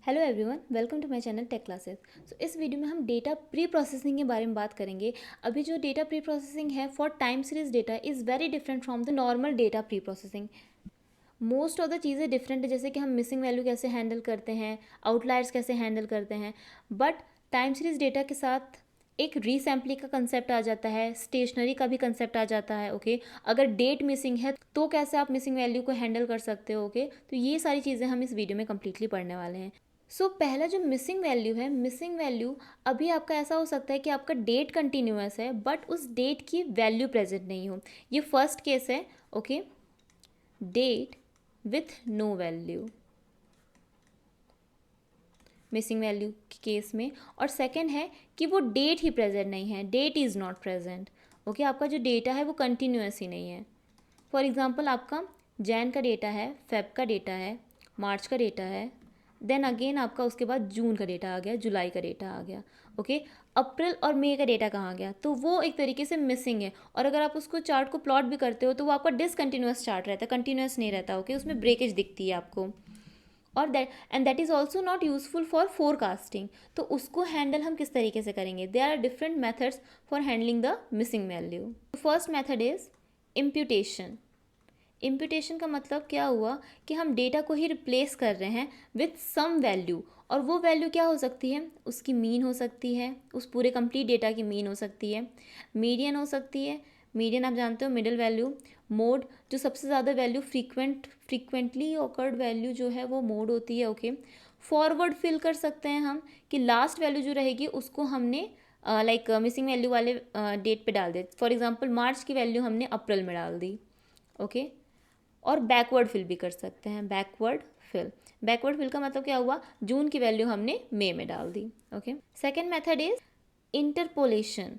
Hello everyone, welcome to my channel tech classes. इस video में हम डेटा प्री प्रोसेसिंग के बारे में बात करेंगे। अभी जो डेटा प्री प्रोसेसिंग है for time series data is very different from the normal data pre processing. Most of the चीज़ें डिफरेंट है, जैसे कि हम मिसिंग वैल्यू कैसे हैंडल करते हैं, आउटलायर्स कैसे हैंडल करते हैं। बट टाइम सीरीज डेटा के साथ एक रीसैम्पलिंग का कंसेप्ट आ जाता है, स्टेशनरी का भी कंसेप्ट आ जाता है। ओके, अगर डेट मिसिंग है तो कैसे आप मिसिंग वैल्यू को हैंडल कर सकते हो। ओके, तो ये सारी चीज़ें हम इस वीडियो में कम्प्लीटली पढ़ने वाले हैं। पहला जो मिसिंग वैल्यू है, मिसिंग वैल्यू अभी आपका ऐसा हो सकता है कि आपका डेट कंटिन्यूअस है बट उस डेट की वैल्यू प्रेजेंट नहीं हो। ये फर्स्ट केस है। Okay, date with no value missing value के केस में। और सेकंड है कि वो डेट ही प्रेजेंट नहीं है, that is not present. Okay, आपका जो डेटा है वो कंटिन्यूअस ही नहीं है। फॉर एग्जांपल आपका जैन का डेटा है, फेब का डेटा है, मार्च का डेटा है, देन अगेन आपका उसके बाद जून का डेटा आ गया, जुलाई का डेटा आ गया। ओके, अप्रैल और मई का डेटा कहाँ गया, तो वो एक तरीके से मिसिंग है। और अगर आप उसको चार्ट को प्लॉट भी करते हो तो वो आपका डिसकंटिन्यूअस चार्ट रहता है, कंटिन्यूअस नहीं रहता। ओके, उसमें ब्रेकेज दिखती है आपको। और that is also not useful for forecasting. तो उसको हैंडल हम किस तरीके से करेंगे? There are different methods for handling the missing value. First method is imputation. Imputation का मतलब क्या हुआ कि हम डेटा को ही रिप्लेस कर रहे हैं विथ सम वैल्यू। और वो वैल्यू क्या हो सकती है? उसकी मीन हो सकती है, उस पूरे कंप्लीट डेटा की मीन हो सकती है, मीडियन हो सकती है। मीडियन आप जानते हो, मिडिल वैल्यू। मोड, जो सबसे ज़्यादा वैल्यू फ्रीक्वेंटली ऑकर्ड वैल्यू जो है वो मोड होती है। ओके, फॉरवर्ड फिल कर सकते हैं हम कि लास्ट वैल्यू जो रहेगी उसको हमने लाइक मिसिंग वैल्यू वाले डेट पे डाल दे। फॉर एग्जांपल मार्च की वैल्यू हमने अप्रैल में डाल दी। ओके, और बैकवर्ड फिल भी कर सकते हैं। बैकवर्ड फिल का मतलब क्या हुआ? जून की वैल्यू हमने मई में डाल दी। Okay, second method is interpolation.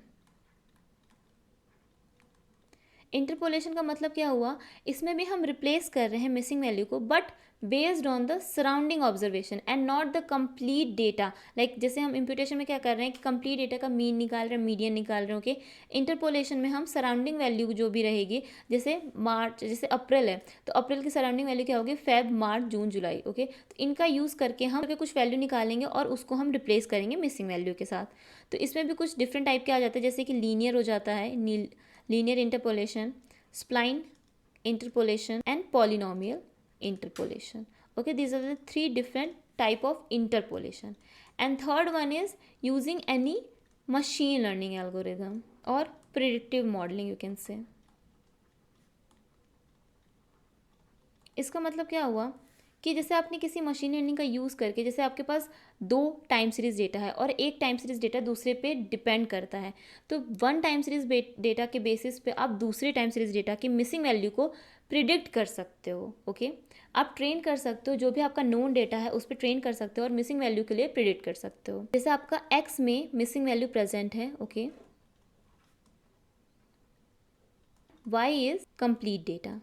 Interpolation का मतलब क्या हुआ? इसमें भी हम रिप्लेस कर रहे हैं मिसिंग वैल्यू को but based on the surrounding observation and not the complete data. Like जैसे हम इम्प्यूटेशन में क्या कर रहे हैं कि कंप्लीट डेटा का मीन निकाल रहे हैं, मीडियन निकाल रहे हैं। ओके, इंटरपोलेशन में हम सराउंडिंग वैल्यू जो भी रहेगी, जैसे मार्च, जैसे अप्रैल है तो अप्रैल की सराउंडिंग वैल्यू क्या होगी? फेब, मार्च, जून, जुलाई। ओके, तो इनका यूज़ करके हम कुछ वैल्यू निकालेंगे और उसको हम रिप्लेस करेंगे मिसिंग वैल्यू के साथ। तो इसमें भी कुछ डिफरेंट टाइप के आ जाते हैं, जैसे कि लीनियर हो जाता है, linear interpolation, spline interpolation and polynomial interpolation. Okay, these are the three different type of interpolation. And third one is using any machine learning algorithm or predictive modeling, you can say. इसका मतलब क्या हुआ कि जैसे आपने किसी machine learning का use करके, जैसे आपके पास दो टाइम सीरीज़ डेटा है और एक टाइम सीरीज़ डेटा दूसरे पे डिपेंड करता है, तो वन टाइम सीरीज़ डेटा के बेसिस पे आप दूसरे टाइम सीरीज़ डेटा की मिसिंग वैल्यू को प्रिडिक्ट कर सकते हो। ओके, आप ट्रेन कर सकते हो, जो भी आपका नोन डेटा है उस पर ट्रेन कर सकते हो और मिसिंग वैल्यू के लिए प्रिडिक्ट कर सकते हो। जैसे आपका एक्स में मिसिंग वैल्यू प्रेजेंट है। Okay, Y is complete data,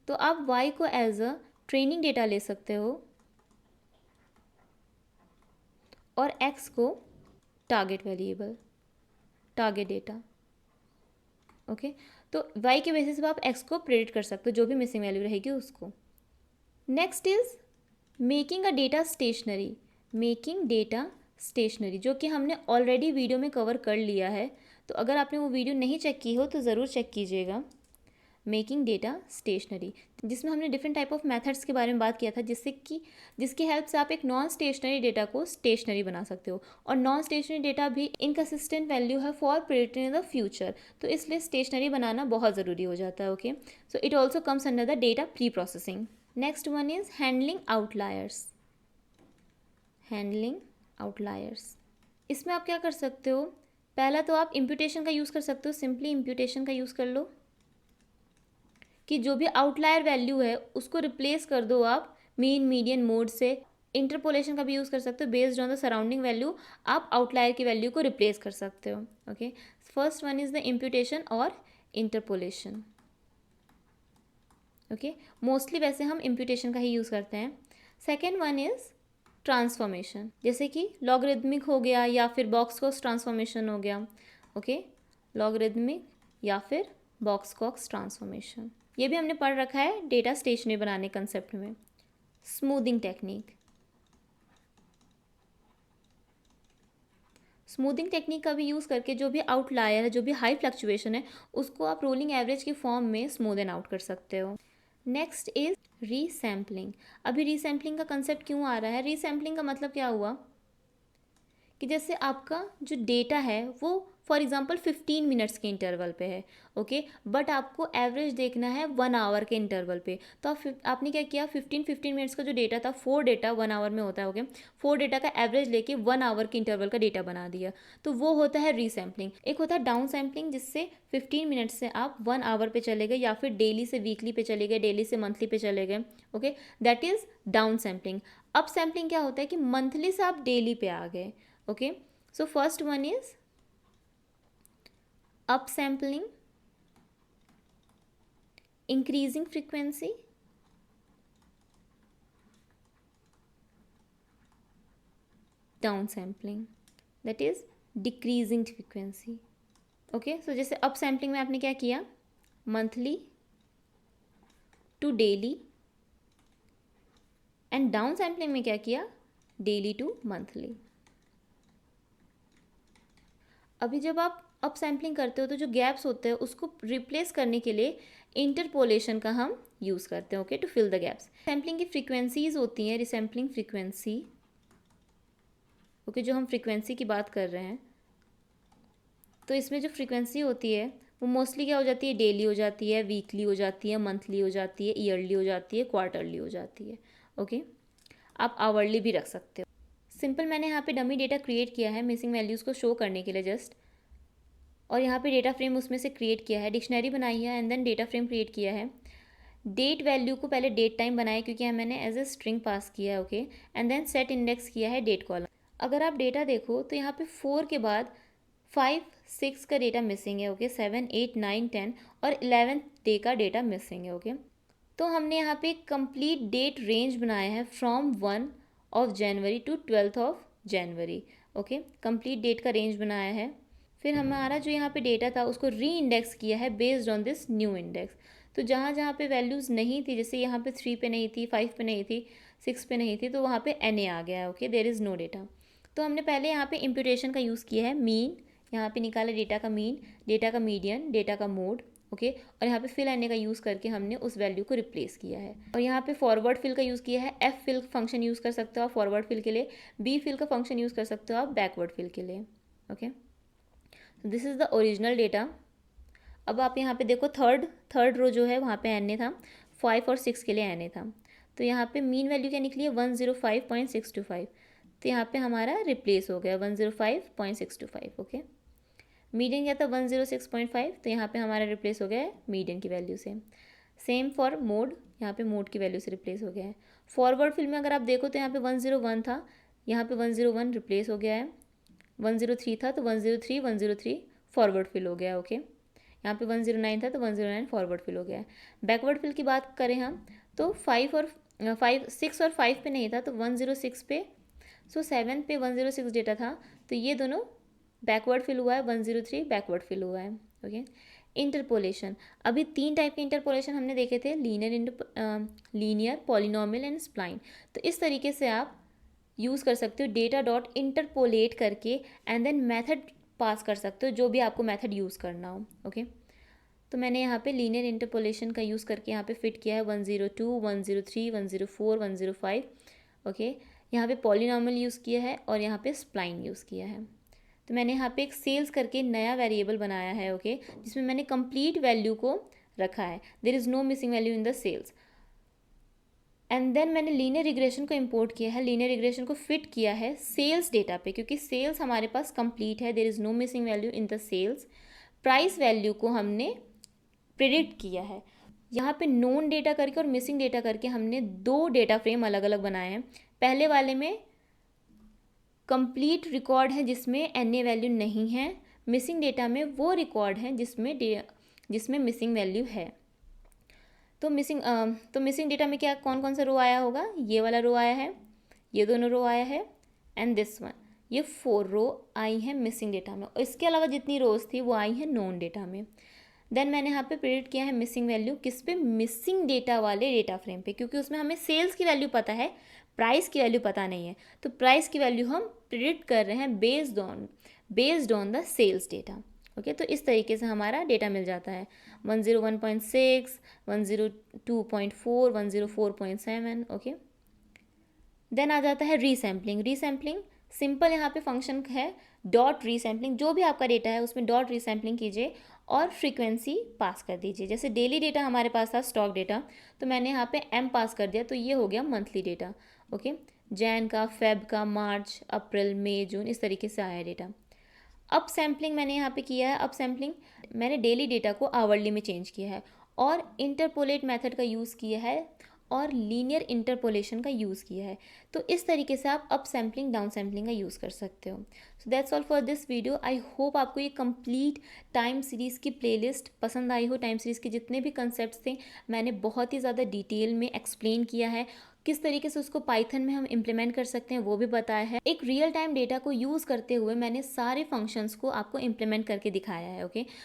तो आप y को एज अ ट्रेनिंग डेटा ले सकते हो और x को target variable, target data. Okay, तो y के बेसिस पे आप x को प्रेडिक्ट कर सकते हो, जो भी मिसिंग वैल्यू रहेगी उसको। Next is making a data stationary. Making data stationary, जो कि हमने ऑलरेडी वीडियो में कवर कर लिया है, तो अगर आपने वो वीडियो नहीं चेक की हो तो ज़रूर चेक कीजिएगा। मेकिंग डेटा स्टेशनरी, जिसमें हमने डिफरेंट टाइप ऑफ मेथड्स के बारे में बात किया था, जिसकी हेल्प से आप एक नॉन स्टेशनरी डेटा को स्टेशनरी बना सकते हो। और नॉन स्टेशनरी डेटा भी इनकन्सिस्टेंट वैल्यू है for predicting in the future, तो इसलिए स्टेशनरी बनाना बहुत ज़रूरी हो जाता है। Okay, so it also comes under the data pre processing. Next one is handling outliers. Handling outliers, इसमें आप क्या कर सकते हो? पहला तो आप इम्प्यूटेशन का यूज़ कर सकते हो, सिंपली इम्प्यूटेशन का यूज़ कर लो कि जो भी आउटलायर वैल्यू है उसको रिप्लेस कर दो आप मीन, मीडियन, मोड से। इंटरपोलेशन का भी यूज़ कर सकते हो, based on the surrounding value आप आउटलायर की वैल्यू को रिप्लेस कर सकते हो। Okay, first one is the imputation और इंटरपोलेशन। ओके, मोस्टली वैसे हम इम्प्यूटेशन का ही यूज़ करते हैं। सेकेंड वन इज़ ट्रांसफॉर्मेशन, जैसे कि लॉगरिदमिक हो गया या फिर बॉक्स-कॉक्स ट्रांसफॉर्मेशन हो गया। ओके, लॉगरिदमिक या फिर बॉक्स-कॉक्स ट्रांसफॉर्मेशन, ये भी हमने पढ़ रखा है डेटा स्टेशनरी बनाने कंसेप्ट में। स्मूथिंग टेक्निक, स्मूथिंग टेक्निक का भी यूज़ करके जो भी आउटलायर है, जो भी हाई फ्लक्चुएशन है, उसको आप रोलिंग एवरेज की फॉर्म में स्मूथ एंड आउट कर सकते हो। Next is resampling. अभी रीसैम्पलिंग का कंसेप्ट क्यों आ रहा है? रीसैम्पलिंग का मतलब क्या हुआ कि जैसे आपका जो डेटा है वो फॉर एग्जांपल 15 मिनट्स के इंटरवल पे है, ओके, बट आपको एवरेज देखना है 1 आवर के इंटरवल पे। तो आपने क्या किया, 15 मिनट्स का जो डेटा था, 4 डेटा 1 आवर में होता है, ओके, 4 डेटा का एवरेज लेके 1 आवर के इंटरवल का डेटा बना दिया। तो वो होता है रीसैम्पलिंग। एक होता है डाउन सैम्पलिंग, जिससे 15 मिनट्स से आप 1 आवर पे चले गए, या फिर डेली से वीकली पे चले गए, डेली से मंथली पे चले गए, okay, that is down sampling. Up sampling क्या होता है कि मंथली से आप डेली पे आ गए, okay. So first one is upsampling, increasing frequency, downsampling, that is decreasing frequency, okay. So जैसे अपसैम्पलिंग में आपने क्या किया, monthly to daily, and downsampling में क्या किया, डेली टू मंथली। अभी जब आप अप सैम्पलिंग करते हो तो जो गैप्स होते हैं उसको रिप्लेस करने के लिए इंटरपोलेशन का हम यूज़ करते हैं, okay, to fill the gaps. Sampling की फ्रीक्वेंसीज होती हैं, रिसैम्पलिंग फ्रीक्वेंसी, ओके, जो हम फ्रीक्वेंसी की बात कर रहे हैं। तो इसमें जो फ्रीक्वेंसी होती है वो मोस्टली क्या हो जाती है, डेली हो जाती है, वीकली हो जाती है, मंथली हो जाती है, ईयरली हो जाती है, क्वार्टरली हो जाती है, ओके। आप आवरली भी रख सकते हो। सिंपल मैंने यहाँ पे डमी डेटा क्रिएट किया है मिसिंग वैल्यूज़ को शो करने के लिए जस्ट, और यहाँ पे डेटा फ्रेम उसमें से क्रिएट किया है, डिक्शनरी बनाई है, and then data frame create किया है। डेट वैल्यू को पहले डेट टाइम बनाया क्योंकि मैंने एज ए स्ट्रिंग पास किया है, okay, and then set index किया है डेट कॉलम। अगर आप डेटा देखो तो यहाँ पे 4 के बाद 5, 6 का डेटा मिसिंग है, ओके, 7, 8, 9, 10 और 11th डे का डेटा मिसिंग है, ओके। तो हमने यहाँ पे कंप्लीट डेट रेंज बनाया है from 1 January to 12 January, okay, complete date का रेंज बनाया है। फिर हमारा जो यहाँ पे डेटा था उसको री इंडेक्स किया है based on this new index. तो जहाँ जहाँ पे वैल्यूज़ नहीं थी, जैसे यहाँ पे 3 पे नहीं थी, 5 पे नहीं थी, 6 पे नहीं थी, तो वहाँ पे NA आ गया है, okay, there is no data. तो हमने पहले यहाँ पे इम्प्यूटेशन का यूज़ किया है, मीन, यहाँ पे निकाला डेटा का मीन, डेटा का मीडियन, डेटा का मोड, ओके, और यहाँ पे फिल NA का यूज़ करके हमने उस वैल्यू को रिप्लेस किया है। और यहाँ पे फॉरवर्ड फिल का यूज़ किया है, F फिल फंक्शन यूज़ कर सकते हो आप फॉरवर्ड फिल के लिए, B फिल का फंक्शन यूज़ कर सकते हो आप बैकवर्ड फिल के लिए, okay. This is the original data. अब आप यहाँ पे देखो थर्ड रो जो है वहाँ पे NA था, 5 और 6 के लिए NA था। तो यहाँ पे मीन वैल्यू क्या निकली है, 105.625। तो यहाँ पे हमारा रिप्लेस हो गया 105.625, ओके। मीडियन क्या था 106.5, तो यहाँ पे हमारा रिप्लेस हो गया है मीडियन की वैल्यू से। सेम फॉर मोड, यहाँ पे मोड की वैल्यू से रिप्लेस हो गया है। फॉरवर्ड फिल में अगर आप देखो तो यहाँ पे 101 था, यहाँ पे 101 रिप्लेस हो गया है, 103 था तो 103 फॉरवर्ड फिल हो गया, ओके। यहाँ पे 109 था तो 109 फॉरवर्ड फिल हो गया है। बैकवर्ड फिल की बात करें हम तो 6 और 5 पे नहीं था तो 106 पे, सो 7 पे 106 डेटा था, तो ये दोनों बैकवर्ड फिल हुआ है, 103 बैकवर्ड फिल हुआ है, ओके। इंटरपोलेशन, अभी 3 टाइप के इंटरपोलेशन हमने देखे थे, लीनियर, पॉलिनॉमियल एंड स्प्लाइन। तो इस तरीके से आप यूज़ कर सकते हो डेटा डॉट इंटरपोलेट करके, एंड देन मेथड पास कर सकते हो, जो भी आपको मेथड यूज़ करना हो, ओके। तो मैंने यहाँ पे लीनियर इंटरपोलेशन का यूज़ करके यहाँ पे फिट किया है 102, 103, 104, 105, ओके। यहाँ पे पॉलिनॉमियल यूज़ किया है और यहाँ पे स्प्लाइन यूज़ किया है। तो मैंने यहाँ पे एक सेल्स करके नया वेरिएबल बनाया है, ओके, जिसमें मैंने कंप्लीट वैल्यू को रखा है, there is no missing value in the sales. And then मैंने लीनियर रिग्रेशन को इंपोर्ट किया है, लीनियर रिग्रेशन को फिट किया है सेल्स डेटा पे, क्योंकि सेल्स हमारे पास कंप्लीट है, there is no missing value in the sales. Price value को हमने प्रिडिक्ट किया है, यहाँ पे नोन डेटा करके और मिसिंग डेटा करके हमने 2 डेटा फ्रेम अलग अलग बनाए हैं। पहले वाले में कंप्लीट रिकॉर्ड है जिसमें NA वैल्यू नहीं है, मिसिंग डेटा में वो रिकॉर्ड है जिसमें मिसिंग वैल्यू है। तो मिसिंग डेटा में क्या कौन कौन सा रो आया होगा, ये वाला रो आया है, ये दोनों रो आया है, एंड दिस वन, ये 4 रो आई हैं मिसिंग डेटा में, और इसके अलावा जितनी रोज थी वो आई हैं नोन डेटा में। देन मैंने यहाँ पे प्रिडिक्ट किया है मिसिंग वैल्यू किस पे, मिसिंग डेटा वाले डेटा फ्रेम पे, क्योंकि उसमें हमें सेल्स की वैल्यू पता है, प्राइस की वैल्यू पता नहीं है। तो प्राइस की वैल्यू हम प्रिडिक्ट कर रहे हैं based on the sales data. Okay, तो इस तरीके से हमारा डेटा मिल जाता है 101.6, 102.4, 104.7। ओके, देन आ जाता है रीसैम्पलिंग। रीसैम्पलिंग सिंपल यहाँ पे फंक्शन है डॉट रीसैम्पलिंग। जो भी आपका डेटा है उसमें डॉट रीसैम्पलिंग कीजिए और फ्रीक्वेंसी पास कर दीजिए। जैसे डेली डेटा हमारे पास था स्टॉक डेटा, तो मैंने यहाँ पे एम पास कर दिया, तो ये हो गया मंथली डेटा। ओके, जैन का, फेब का, मार्च, अप्रैल, मई, जून, इस तरीके से आया डेटा। अप सैम्पलिंग मैंने यहाँ पे किया है। अप सैम्पलिंग मैंने डेली डेटा को आवरली में चेंज किया है और इंटरपोलेट मेथड का यूज़ किया है और लीनियर इंटरपोलेशन का यूज़ किया है। तो इस तरीके से आप अप सैम्पलिंग डाउन सैम्पलिंग का यूज़ कर सकते हो। So that's all for this video. I hope आपको ये कंप्लीट टाइम सीरीज़ की प्लेलिस्ट पसंद आई हो। टाइम सीरीज़ के जितने भी कंसेप्ट थे मैंने बहुत ही ज़्यादा डिटेल में एक्सप्लेन किया है। किस तरीके से उसको पाइथन में हम इम्प्लीमेंट कर सकते हैं वो भी बताया है। एक रियल टाइम डेटा को यूज़ करते हुए मैंने सारे फंक्शंस को आपको इम्प्लीमेंट करके दिखाया है। ओके,